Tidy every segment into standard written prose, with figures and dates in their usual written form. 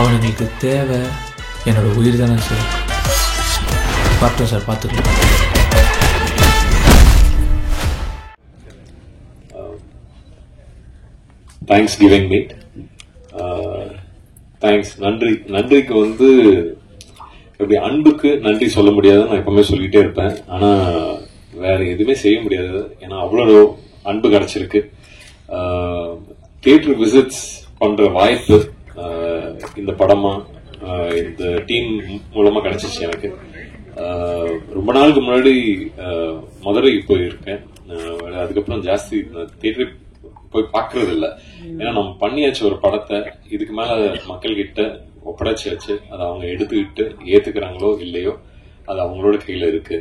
அவனுங்களுக்கு தேவை என்னோட உயிர் தானே சார். பார்த்துக்கலாம் சார், பார்த்துக்கலாம். Thanks giving meet. தேங்க்ஸ். நன்றிக்கு வந்து எப்படி அன்புக்கு நன்றி சொல்ல முடியாது, நான் எப்பவுமே சொல்லிட்டே இருப்பேன். ஆனா வேற எதுவுமே செய்ய முடியாது, ஏன்னா அவ்வளவு அன்பு கிடைச்சிருக்கு. தியேட்டர் விசிட்ஸ் பண்ற வாய்ப்பு இந்த படமா இந்த டீம் மூலமா கிடைச்சிச்சு எனக்கு. ரொம்ப நாளுக்கு முன்னாடி மதுரை போயிருக்கேன். அதுக்கப்புறம் ஜாஸ்தி தியேட்டர் போய் பாக்குறது இல்ல, ஏன்னா நம்ம பண்ணியாச்சு ஒரு படத்தை. இதுக்கு மேல மக்கள் கிட்ட ஒப்படைச்சாச்சு. அதை அவங்க எடுத்துக்கிட்டு ஏத்துக்கிறாங்களோ இல்லையோ அது அவங்களோட கையில இருக்கு.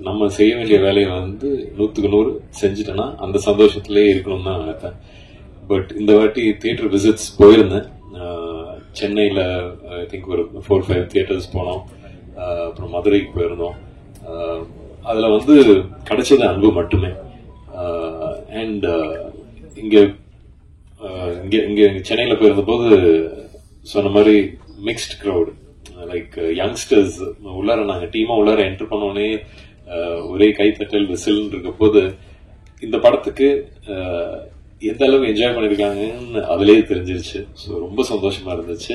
நம்ம செய்ய வேண்டிய வேலையை வந்து 100க்கு 100 செஞ்சுட்டேன்னா அந்த சந்தோஷத்திலேயே இருக்கணும்னு தான் நினைப்பேன். பட் இந்த வாட்டி தியேட்டர் விசிட்ஸ் போயிருந்தேன். சென்னையில ஐ திங்க் ஒரு 4-5 தியேட்டர்ஸ் போனோம். அப்புறம் மதுரைக்கு போயிருந்தோம். அதுல வந்து கிடைச்சது அன்பு மட்டுமே. அண்ட் இங்க சென்னையில போயிருந்த போது சொன்ன மாதிரி மிக்ஸ்ட் கிரௌட், லைக் யங்ஸ்டர்ஸ் உள்ளார, நாங்க டீமா உள்ளார என்டர் பண்ணோடனே ஒரே கைத்தட்டல் விசில் இருக்க போது இந்த படத்துக்கு எந்த அளவு என்ஜாய் பண்ணிருக்காங்கன்னு அதுலயே தெரிஞ்சிருச்சு. ஸோ ரொம்ப சந்தோஷமா இருந்துச்சு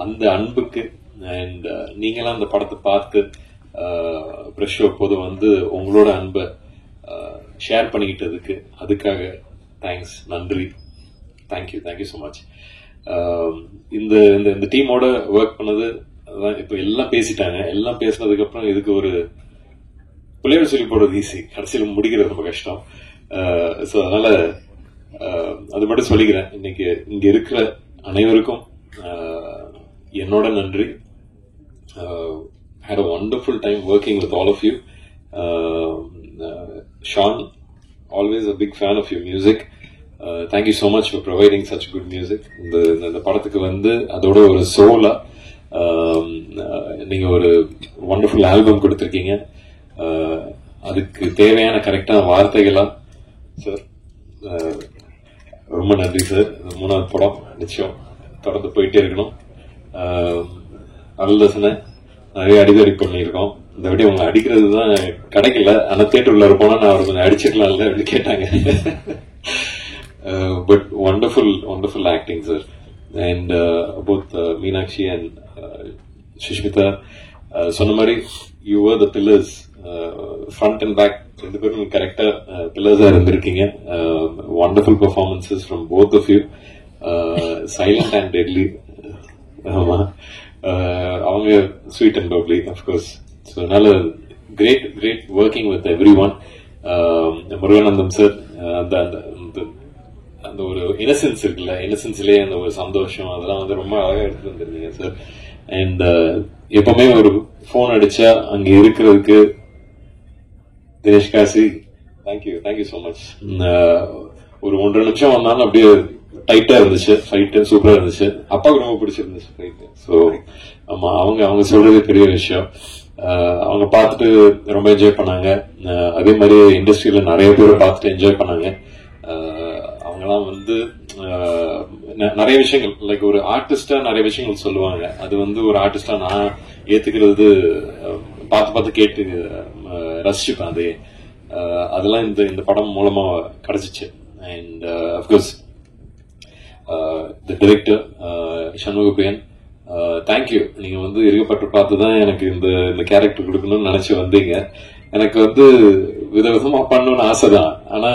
அந்த அன்புக்கு. அண்ட் நீங்களாம் அந்த படத்தை பார்த்து பிரஷ் போது வந்து உங்களோட அன்பை ஷேர் பண்ணிக்கிட்டதுக்கு அதுக்காக தேங்க்ஸ், நன்றி. Thank you so much. இந்த டீமோட ஒர்க் பண்ணது இப்ப எல்லாம் பேசிட்டாங்க. எல்லாம் பேசினதுக்கு அப்புறம் இதுக்கு ஒரு பிள்ளையோட சொல்லி போடுறது ஈஸி, கடைசியில் முடிக்கிறது ரொம்ப கஷ்டம். ஸோ அதனால அது மட்டும் சொல்லிக்கிறேன். இன்னைக்கு இங்க இருக்கிற அனைவருக்கும் என்னோட நன்றி. had a wonderful time working with all of you. Sean, always a big fan of your music. Thank you so much for providing such good music. இந்த படத்துக்கு வந்து அதோட ஒரு சோலா நீங்க ஒரு வண்டர்ஃபுல் ஆல்பம் கொடுத்திருக்கீங்க. அதுக்கு தேவையான கரெக்டான வார்த்தைகளா சார், ரொம்ப நன்றி சார். 3வது படம் நிச்சயம் தொடர்ந்து போயிட்டே இருக்கணும். நல்ல நிறைய அடிக்கடி பண்ணியிருக்கோம். இந்த வாட்டி உங்களை அடிக்கிறது தான் கிடைக்கல, ஆனா தியேட்டர்ல போனா நான் அவர் கொஞ்சம் அடிச்சிருக்கலாம்ல அப்படி கேட்டாங்க. But wonderful acting sir. And both Meenakshi and Sushmita சொன்ன மாதிரி you were the pillars, front and back ரெண்டு பேரும் கரெக்டா பில்லர்ஸா இருந்திருக்கீங்க. wonderful performances from both of you. Silent and deadly. ஆமா, அவங்க sweet and bubbly of course. So நல்ல great working with everyone. Muruganandam sir, அந்த ஒரு இன்னசென்ஸ் இருக்குல்ல, இன்னசென்ஸ்லயே அந்த ஒரு சந்தோஷம், அதெல்லாம் வந்து ரொம்ப அழகா எடுத்துட்டு வந்துருந்தீங்க சார். அண்ட் எப்பவுமே ஒரு போன் அடிச்சா அங்க இருக்கிறதுக்கு Dinesh Kasi, thank you so much. ஒரு 1.5 நிமிஷம் வந்தாலும் அப்படியே டைட்டா இருந்துச்சு, ஃபைட் சூப்பரா இருந்துச்சு. அப்பாவுக்கு ரொம்ப பிடிச்சிருந்துச்சு ஃபைட். ஸோ ஆமா, அவங்க சொல்றது பெரிய விஷயம். அவங்க பார்த்துட்டு ரொம்ப என்ஜாய் பண்ணாங்க. அதே மாதிரி இண்டஸ்ட்ரியில நிறைய பேர் பார்த்துட்டு என்ஜாய் பண்ணாங்க. அவங்கலாம் வந்து நிறைய விஷயங்கள், லைக் ஒரு ஆர்டிஸ்டா நிறைய விஷயங்கள் சொல்லுவாங்க. அது வந்து ஒரு ஆர்டிஸ்டா நான் ஏத்துக்கிறது, பார்த்து கேட்டு ரசிச்சுப்பேன். அதெல்லாம் இந்த படம் மூலமா கிடைச்சிச்சு. And of course the director Shanmugapriyan, thank you. நீங்க வந்து இருக்கப்பட்டு பார்த்துதான் எனக்கு இந்த கேரக்டர் கொடுக்கணும்னு நினைச்சு வந்தீங்க. எனக்கு வந்து விதவிதமா பண்ணணும்னு ஆசைதான், ஆனா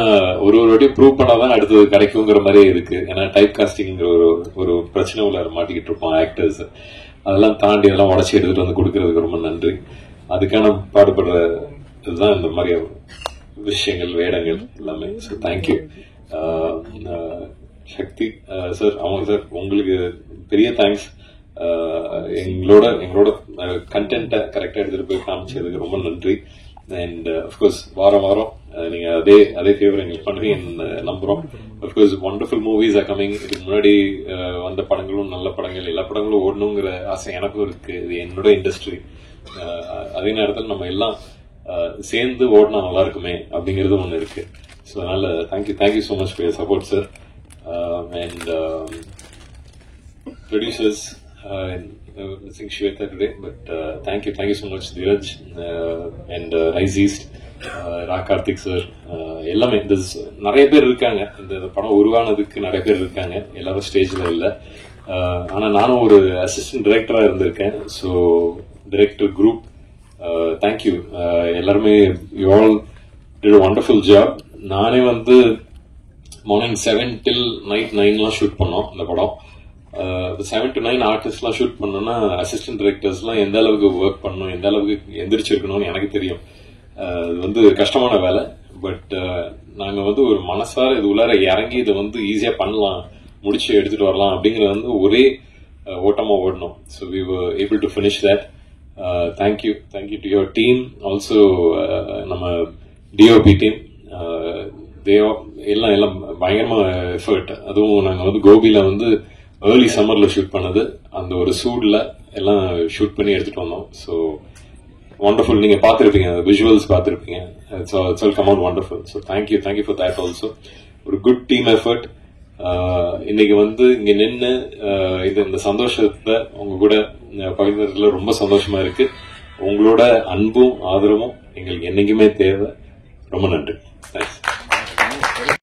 ஒரு வாட்டியும் ப்ரூவ் பண்ணாதான் அடுத்தது கிடைக்குங்கிற மாதிரியே இருக்கு. ஏன்னா டைப் காஸ்டிங்கிற ஒரு பிரச்சனை உள்ள மாட்டிக்கிட்டு இருப்போம் ஆக்டர்ஸ். அதெல்லாம் தாண்டி அதெல்லாம் உடச்சி எடுத்துட்டு வந்து கொடுக்கறதுக்கு ரொம்ப நன்றி. அதுக்கான பாடுபடுற இதுதான் இந்த மாதிரி விஷயங்கள், வேடங்கள் எல்லாமே. So thank you. சக்தி சார், அவங்க சார் உங்களுக்கு பெரிய தேங்க்ஸ். எங்களோட கண்டென்ட்டை கரெக்டா எடுத்துட்டு போய் காமிச்சதுக்கு ரொம்ப நன்றி. அண்ட் அப்கோர்ஸ் வாரம் நீங்க அதே ஃபேவர் எங்களுக்கு பண்ணுவீங்கன்னு நம்புறோம். Of course wonderful movies are coming. இதுக்கு முன்னாடி வந்த படங்களும் நல்ல படங்கள், எல்லா படங்களும் ஓடணுங்கிற ஆசை எனக்கும் இருக்கு. இது என்னோட இண்டஸ்ட்ரி. அதே நேரத்தில் நம்ம எல்லாம் சேர்ந்து ஓடினா நல்லா இருக்குமே அப்படிங்கிறது ஒண்ணு இருக்கு. ஸோ அதனால thank you so much for your support sir. And producers, missing Shweta today, but thank you so much, Dheeraj, and Rise East, Karthik sir, எல்லாமே நிறைய பேர் இருக்காங்க. இந்த படம் உருவானதுக்கு நிறைய பேர் இருக்காங்க, எல்லாரும் ஸ்டேஜ்ல இல்ல. ஆனா நானும் ஒரு அசிஸ்டன்ட் டைரக்டரா இருந்திருக்கேன். ஸோ டைரக்டர் குரூப், தேங்க்யூ எல்லாருமே. You all did a wonderful job. நானே வந்து மார்னிங் 7 till night 9 ஷூட் பண்ணோம் இந்த படம். 7 to 9 ஆர்டிஸ்ட்லாம் ஷூட் பண்ணோம்னா அசிஸ்டன்ட் டைரக்டர்ஸ்லாம் எந்த அளவுக்கு ஒர்க் பண்ணணும், எந்த அளவுக்கு எந்திரிச்சிருக்கணும்னு எனக்கு தெரியும். அது வந்து கஷ்டமான வேலை. பட் நாங்க வந்து ஒரு மனசார இது உள்ளார இறங்கி இதை வந்து ஈஸியா பண்ணலாம், முடிச்சு எடுத்துட்டு வரலாம் அப்படிங்கறது வந்து ஒரே ஓட்டமா ஓடணும். So we were able to finish that. Thank you to your team also. நம்ம டிஓபி டீம் எல்லாம் பயங்கரமா எஃபர்ட். அதுவும் நாங்க வந்து கோபியில வந்து ஏர்லி சம்மர்ல ஷூட் பண்ணது, அந்த ஒரு சூட்ல எல்லாம் ஷூட் பண்ணி எடுத்துட்டு வந்தோம். So wonderful. நீங்க பாத்திருப்பீங்க, விஷுவல்ஸ் பாத்திருப்பீங்க. It's all come out wonderful. So thank you for that also. ஒரு குட் டீம் எஃபர்ட். இன்னைக்கு வந்து இங்க நின்று இந்த சந்தோஷத்தை உங்க கூட பகிர்ந்ததுல ரொம்ப சந்தோஷமா இருக்கு. உங்களோட அன்பும் ஆதரவும் எங்களுக்கு என்னைக்குமே தேவை. ரொம்ப நன்றி. தேங்க்ஸ்.